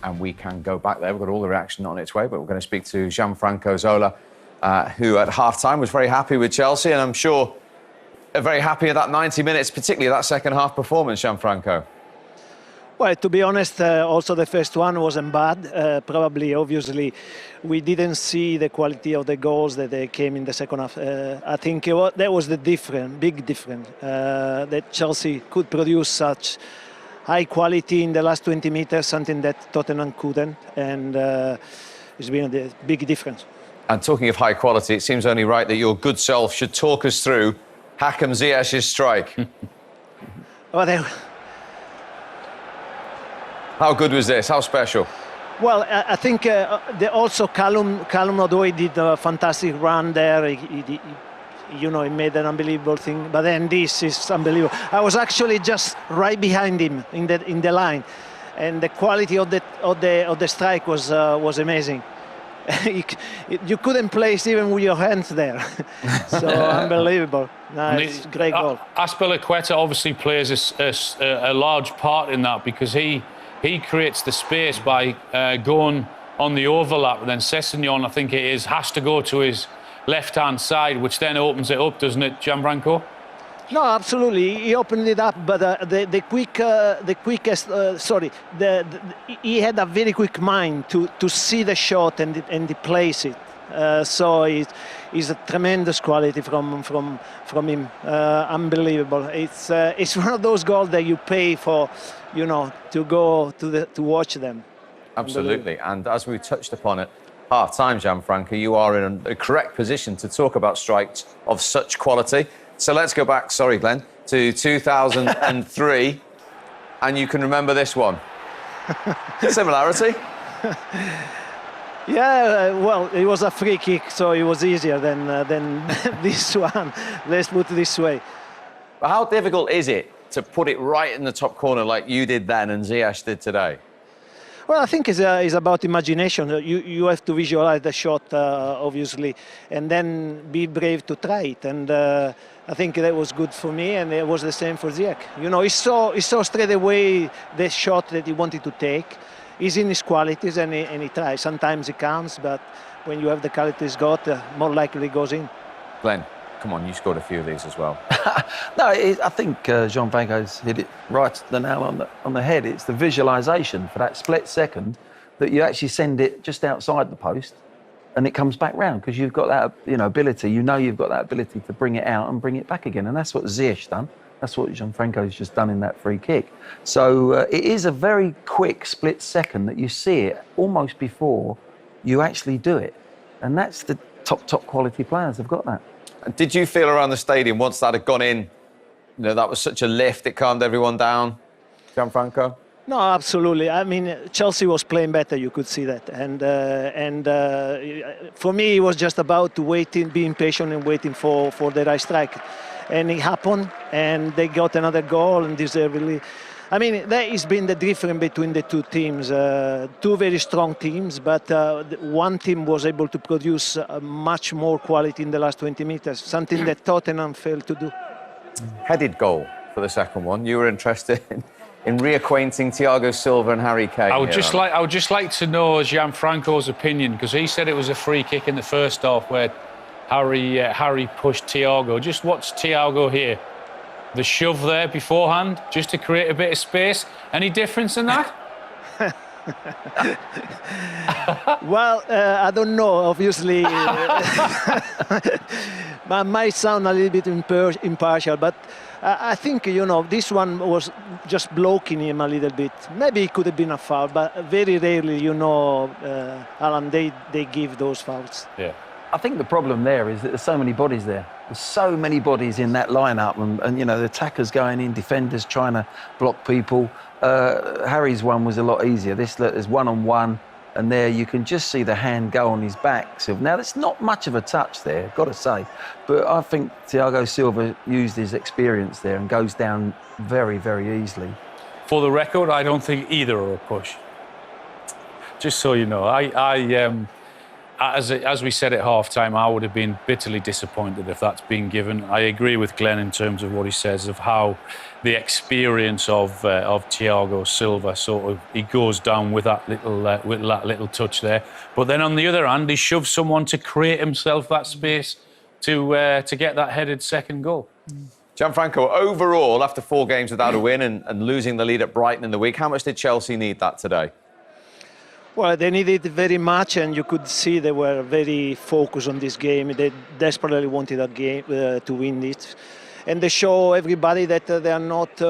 and we can go back there. We've got all the reaction on its way, but we're going to speak to Gianfranco Zola, who at half-time was very happy with Chelsea, and I'm sure very happy at that 90 minutes, particularly that second-half performance, Gianfranco. Well, to be honest, also the first one wasn't bad. Probably, obviously, we didn't see the quality of the goals that they came in the second half. I think that was the big difference, that Chelsea could produce such high quality in the last 20 meters, something that Tottenham couldn't, and it's been a big difference. And talking of high quality, it seems only right that your good self should talk us through Hakim Ziyech's strike. Well, how good was this? How special? Well, I think also Callum Odoi did a fantastic run there. He made an unbelievable thing. But then this is unbelievable. I was actually just right behind him in the line, and the quality of the strike was amazing. You couldn't place even with your hands there. So unbelievable. Nice, great goal. Azpilicueta obviously plays a large part in that, because he creates the space by going on the overlap, and then Sessegnon, I think it is, has to go to his left-hand side, which then opens it up, doesn't it, Gianfranco? No, absolutely. He opened it up, but he had a very quick mind to see the shot and place it. So it's a tremendous quality from him. Unbelievable. It's one of those goals that you pay for, to go to watch them. Absolutely. And as we touched upon at half-time, Gianfranco, you are in a correct position to talk about strikes of such quality. So let's go back, sorry, Glenn, to 2003, and you can remember this one. Similarity? Yeah, well, it was a free kick, so it was easier than this one. Let's put it this way. But how difficult is it to put it right in the top corner like you did then and Ziyech did today? Well, I think it's about imagination. You have to visualize the shot, obviously, and then be brave to try it. And I think that was good for me, and it was the same for Ziyech. He saw straight away the shot that he wanted to take. He's in his qualities, and he tries. Sometimes it comes, but when you have the qualities he's got, more likely it goes in. Glenn, come on, you scored a few of these as well. No, I think Gianfranco's hit it right, the nail on the head. It's the visualisation for that split second that you actually send it just outside the post, and it comes back round, because you've got that ability. You've got that ability to bring it out and bring it back again, and that's what Ziyech done. That's what Gianfranco's just done in that free kick. So it is a very quick split second that you see it almost before you actually do it, and that's the top quality players have got that. Did you feel around the stadium once that had gone in, that was such a lift, it calmed everyone down, Gianfranco? No, absolutely. I mean, Chelsea was playing better, you could see that. And for me, it was just about waiting, being patient and waiting for the right strike. And it happened, and they got another goal, and deservedly. I mean, that has been the difference between the two teams. Two very strong teams, but one team was able to produce much more quality in the last 20 meters, something that Tottenham failed to do. Headed goal for the second one. You were interested in reacquainting Thiago Silva and Harry Kane. I would just like to know Gianfranco's opinion, because he said it was a free kick in the first half where Harry pushed Thiago. Just watch Thiago here. The shove there beforehand, just to create a bit of space. Any difference in that? Well, I don't know, obviously. I might sound a little bit impartial, but I think, this one was just blocking him a little bit. Maybe it could have been a foul, but very rarely, Alan, they give those fouls. Yeah. I think the problem there is that there's so many bodies there. There's so many bodies in that lineup, and the attackers going in, defenders trying to block people. Harry's one was a lot easier. This is one-on-one, and there you can just see the hand go on his back. Now, there's not much of a touch there, got to say, but I think Thiago Silva used his experience there and goes down very, very easily. For the record, I don't think either are a push. Just so you know, as we said at half-time, I would have been bitterly disappointed if that's been given. I agree with Glenn in terms of what he says of how the experience of Thiago Silva sort of he goes down with that little touch there. But then on the other hand, he shoves someone to create himself that space to get that headed second goal. Gianfranco, overall, after 4 games without a win and losing the lead at Brighton in the week, how much did Chelsea need that today? Well, they needed it very much, and you could see they were very focused on this game. They desperately wanted a game to win it. And they show everybody that they are not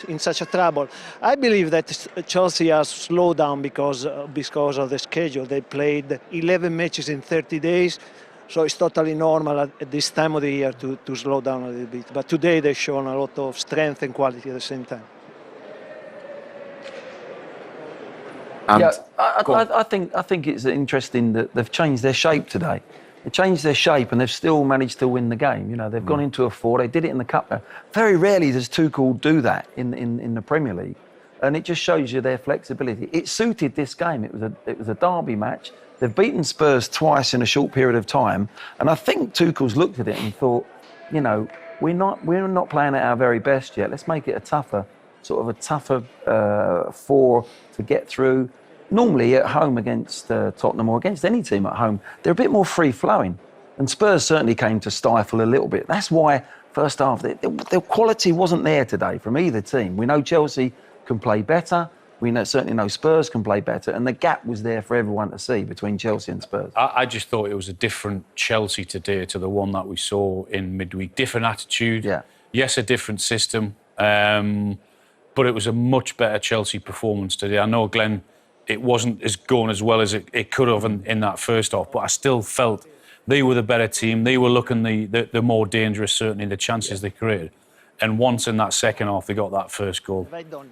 in such a trouble. I believe that Chelsea has slowed down because of the schedule. They played 11 matches in 30 days, so it's totally normal at this time of the year to slow down a little bit. But today they've shown a lot of strength and quality at the same time. Yeah, I think it's interesting that they've changed their shape today. They changed their shape and they've still managed to win the game. You know, they've gone into a 4. They did it in the cup. Very rarely does Tuchel do that in the Premier League, and it just shows you their flexibility. It suited this game. It was a derby match. They've beaten Spurs twice in a short period of time, and I think Tuchel's looked at it and thought, you know, we're not playing at our very best yet. Let's make it a tougher 4 to get through. Normally at home against Tottenham or against any team at home, they're a bit more free-flowing. And Spurs certainly came to stifle a little bit. That's why first half, the quality wasn't there today from either team. We know Chelsea can play better. We certainly know Spurs can play better. And the gap was there for everyone to see between Chelsea and Spurs. I just thought it was a different Chelsea today to the one that we saw in midweek. Different attitude. Yeah. Yes, a different system. But it was a much better Chelsea performance today. I know, Glenn, it wasn't as going as well as it could have in that first half, but I still felt they were the better team. They were looking the more dangerous, certainly, the chances they created. And once in that second half, they got that first goal.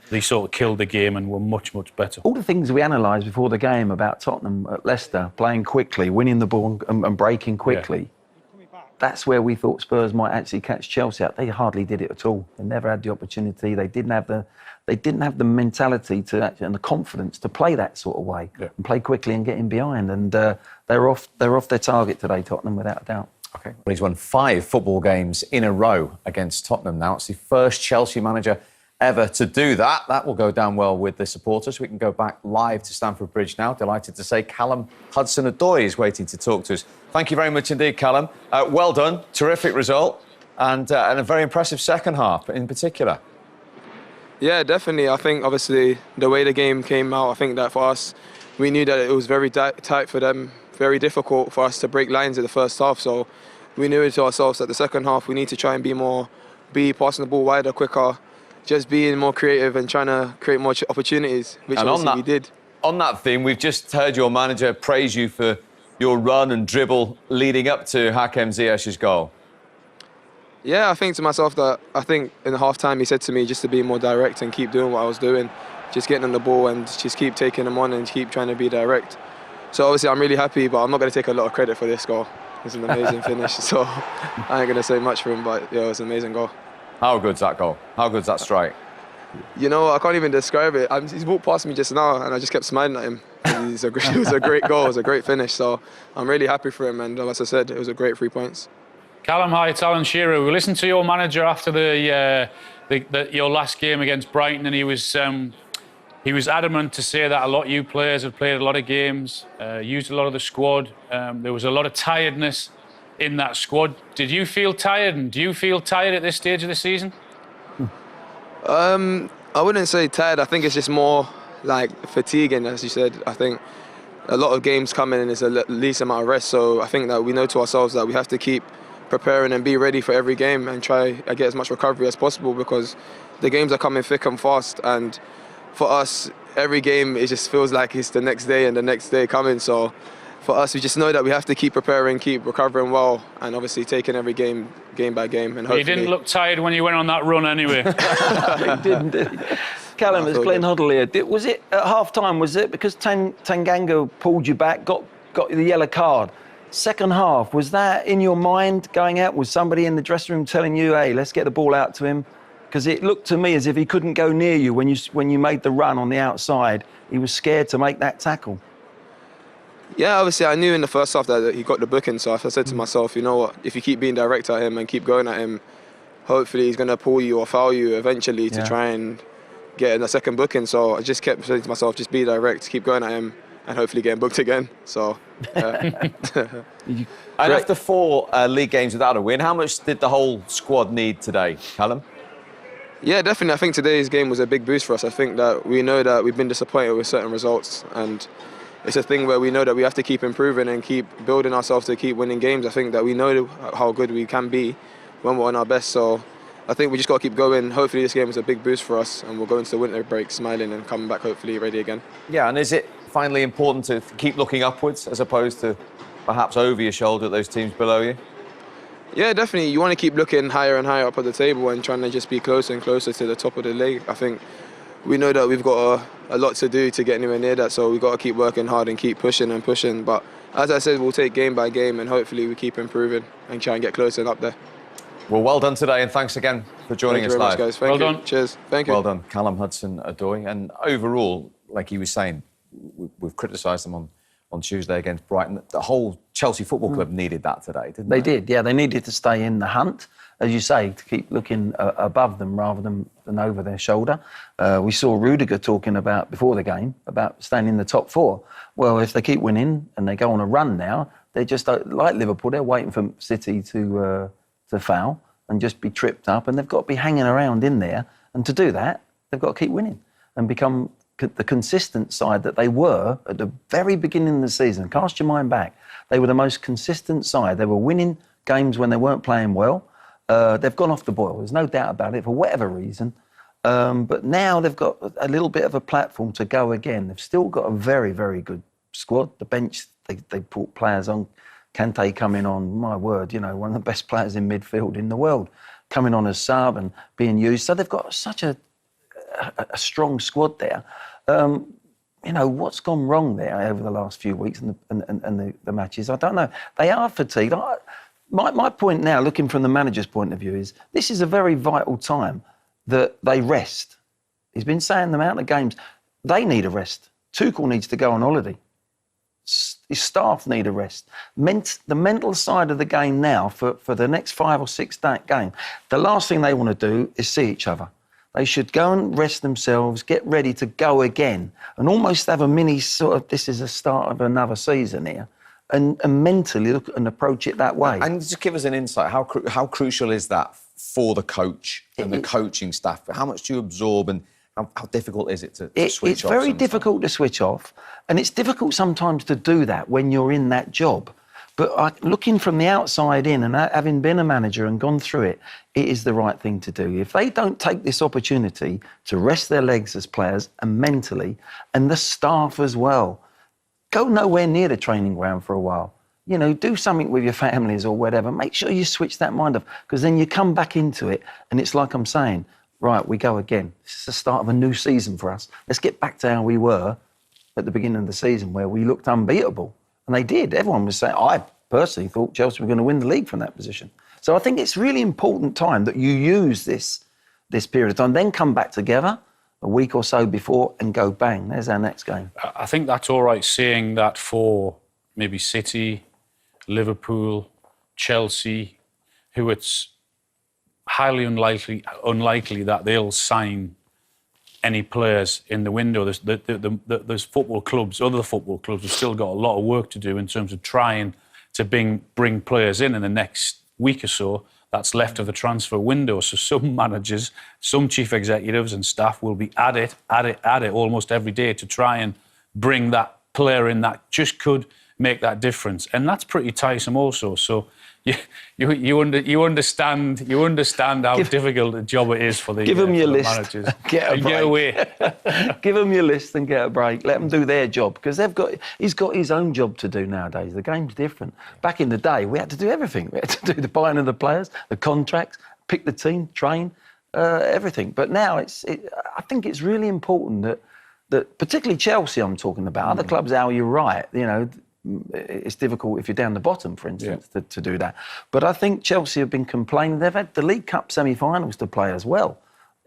They sort of killed the game and were much, much better. All the things we analysed before the game about Tottenham at Leicester, playing quickly, winning the ball and breaking quickly, that's where we thought Spurs might actually catch Chelsea out. They hardly did it at all. They never had the opportunity. They didn't have the mentality and the confidence to play that sort of way and play quickly and get in behind. And they're off their target today, Tottenham, without a doubt. Okay. Well, he's won 5 football games in a row against Tottenham now. It's the first Chelsea manager ever to do that. That will go down well with the supporters. We can go back live to Stamford Bridge now. Delighted to say Callum Hudson-Odoi is waiting to talk to us. Thank you very much indeed, Callum. Well done. Terrific result and a very impressive second half in particular. Yeah, definitely. I think, obviously, the way the game came out, I think that for us, we knew that it was very tight for them, very difficult for us to break lines in the first half. So we knew it to ourselves that the second half, we need to try and be passing the ball wider, quicker, just being more creative and trying to create more opportunities, which obviously we did. On that theme, we've just heard your manager praise you for your run and dribble leading up to Hakim Ziyech's goal. Yeah, I think to myself that I think in the half-time he said to me just to be more direct and keep doing what I was doing, just getting on the ball and just keep taking them on and keep trying to be direct. So obviously I'm really happy, but I'm not going to take a lot of credit for this goal. It's an amazing finish, so I ain't going to say much for him, but yeah, it was an amazing goal. How good's that goal? How good's that strike? You know, I can't even describe it. He's walked past me just now and I just kept smiling at him. It was a great goal, it was a great finish, so I'm really happy for him, and as I said, it was a great 3 points. Callum, hi, it's Alan Shearer. We listened to your manager after your last game against Brighton, and he was adamant to say that a lot of you players had played a lot of games, used a lot of the squad. There was a lot of tiredness in that squad. Did you feel tired, and do you feel tired at this stage of the season? I wouldn't say tired. I think it's just more like fatiguing, as you said. I think a lot of games coming and it's a least amount of rest. So I think that we know to ourselves that we have to keep preparing and be ready for every game and try to get as much recovery as possible, because the games are coming thick and fast, and for us every game it just feels like it's the next day and the next day coming. So for us, we just know that we have to keep preparing, keep recovering well, and obviously taking every game by game. And hopefully... You didn't look tired when you went on that run anyway. He didn't, did he? Callum, it's Glenn Hoddle here. Was it at half-time, was it because Tanganga pulled you back, got the yellow card? Second half, was that in your mind going out? Was somebody in the dressing room telling you, hey, let's get the ball out to him? Because it looked to me as if he couldn't go near you when you made the run on the outside. He was scared to make that tackle. Yeah, obviously I knew in the first half that he got the booking, so I said to myself, you know what, if you keep being direct at him and keep going at him, hopefully he's going to pull you or foul you eventually to try and get in a second booking. So I just kept saying to myself, just be direct, keep going at him, and hopefully getting booked again. So, And after 4 league games without a win, how much did the whole squad need today, Callum? yeah, definitely. I think today's game was a big boost for us. I think that we know that we've been disappointed with certain results, and it's a thing where we know that we have to keep improving and keep building ourselves to keep winning games. I think that we know how good we can be when we're on our best. So I think we just got to keep going. Hopefully this game was a big boost for us, and we'll go into the winter break smiling and coming back hopefully ready again. Yeah, and is it finally important to keep looking upwards as opposed to perhaps over your shoulder at those teams below you? Yeah, definitely. You want to keep looking higher and higher up at the table and trying to just be closer and closer to the top of the league. I think we know that we've got a lot to do to get anywhere near that, so we've got to keep working hard and keep pushing and pushing. But as I said, we'll take game by game, and hopefully we keep improving and try and get closer and up there. Well done today, and thanks again for joining us live. Thank you very much, guys. Thank you. Well done. Cheers. Thank you. Well done, Callum Hudson-Odoi. And overall, like he was saying, we've criticised them on Tuesday against Brighton. The whole Chelsea Football Club needed that today, didn't they? They did, yeah. They needed to stay in the hunt, as you say, to keep looking above them rather than over their shoulder. We saw Rudiger talking about, before the game, about staying in the top 4. Well, if they keep winning and they go on a run now, they're just like Liverpool. They're waiting for City to foul and just be tripped up, and they've got to be hanging around in there. And to do that, they've got to keep winning and become the consistent side that they were at the very beginning of the season. Cast your mind back. They were the most consistent side. They were winning games when they weren't playing well. They've gone off the boil. There's no doubt about it, for whatever reason. But now they've got a little bit of a platform to go again. They've still got a very, very good squad. The bench, they put players on. Kante coming on, my word, you know, one of the best players in midfield in the world, coming on as sub and being used. So they've got such a strong squad there. You know, what's gone wrong there over the last few weeks and the matches? I don't know. They are fatigued. My point now, looking from the manager's point of view, is this is a very vital time that they rest. He's been saying the amount of games. They need a rest. Tuchel needs to go on holiday. His staff need a rest. The mental side of the game now, for the next 5 or 6 games, the last thing they want to do is see each other. They should go and rest themselves, get ready to go again, and almost have a mini sort of, this is the start of another season here, and mentally look and approach it that way. And just give us an insight. How crucial is that for the coach and the coaching staff? How much do you absorb, and how difficult is it to switch off? It's very difficult to switch off, and it's difficult sometimes to do that when you're in that job. But looking from the outside in and having been a manager and gone through it, it is the right thing to do. If they don't take this opportunity to rest their legs as players and mentally, and the staff as well, go nowhere near the training ground for a while. You know, do something with your families or whatever. Make sure you switch that mind off, because then you come back into it and it's like I'm saying, right, we go again. This is the start of a new season for us. Let's get back to how we were at the beginning of the season, where we looked unbeatable. And they did. Everyone was saying, I personally thought Chelsea were going to win the league from that position. So I think it's really important time that you use this period of time, then come back together a week or so before and go bang, there's our next game. I think that's all right saying that for maybe City, Liverpool, Chelsea, who it's highly unlikely that they'll sign any players in the window. There's football clubs, other football clubs have still got a lot of work to do in terms of trying to bring players in the next week or so that's left of the transfer window. So some managers, some chief executives and staff will be at it almost every day to try and bring that player in that just could make that difference. And that's pretty tiresome also. So you understand how difficult a job it is for the managers. Get away. Give them your list and get a break. Let them do their job, because he's got his own job to do nowadays. The game's different. Back in the day, we had to do everything. We had to do the buying of the players, the contracts, pick the team, train, everything. But now I think it's really important that particularly Chelsea, I'm talking about. Other clubs, Al, you're right. You know, it's difficult if you're down the bottom, for instance, to do that. But I think Chelsea have been complaining. They've had the League Cup semi-finals to play as well.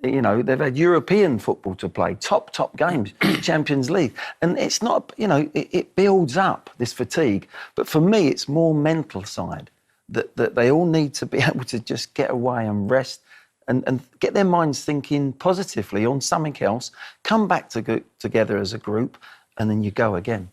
You know, they've had European football to play, top games, Champions League. And it's not, you know, it builds up, this fatigue. But for me, it's more mental side, that they all need to be able to just get away and rest and get their minds thinking positively on something else, come back together as a group, and then you go again.